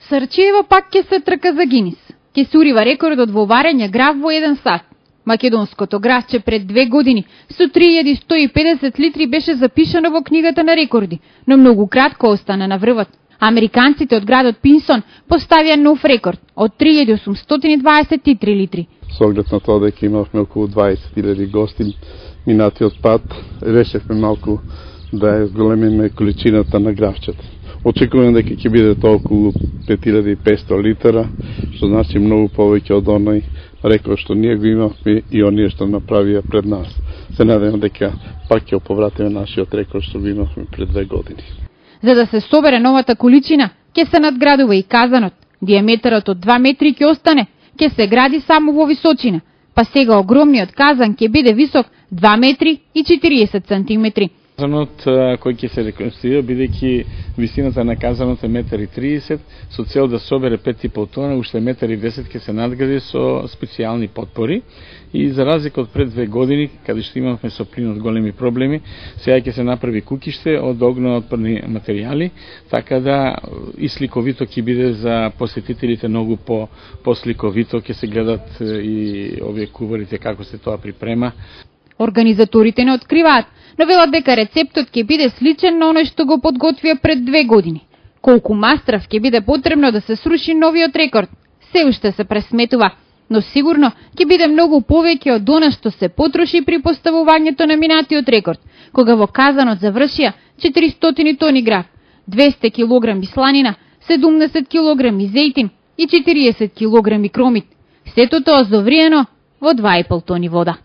Сарчиева пак ќе се трка за Гинис. Ќе се урива рекордот во варење грав во 1 сат. Македонското гравче пред 2 години со 3150 литри беше запишано во книгата на рекорди, но многу кратко остана на врвот. Американците од градот Пинсон поставија нов рекорд од 3823 литри. Со оглед на тоа дека имавме околу 20.000 гости, минатиот пат решевме малку да зголемиме количината на гравчета. Очекуваме дека ќе биде тоа околу 5500 литра, што значи многу повеќе од оној рекорд што ние го имавме и оние што направија пред нас. Се надевам дека пак ќе повратиме нашиот рекорд што го имавме пред 2 години. За да се собере новата количина, ќе се надградува и казанот. Диаметрот од 2 метри ќе остане, ќе се гради само во височина, па сега огромниот казан ќе биде висок 2 метри и 40 сантиметри. Казанот кој ќе се реконструира, бидејќи висината на казанот е 1,30 м, со цел да собере 5,5 тона, уште 1,10 м ќе се надгради со специјални подпори. И за разлика од пред 2 години, каде што имавме со плинот големи проблеми, сега ќе се направи кукиште од огнеотпорни материјали, така да и сликовито ќе биде за посетителите многу по-сликовито, ќе се гледат и овие кубарите како се тоа припрема. Организаторите не откриваат, но велат дека рецептот ќе биде сличен на оној што го подготвија пред 2 години. Колку мастрав ќе биде потребно да се сруши новиот рекорд, се уште се пресметува, но сигурно ќе биде многу повеќе од она што се потроши при поставувањето на минатиот рекорд, кога во казанот завршија 400 тони грав, 200 кг сланина, 70 кг зејтин и 40 кг кромит. Сето тоа зовриено во 2,5 тони вода.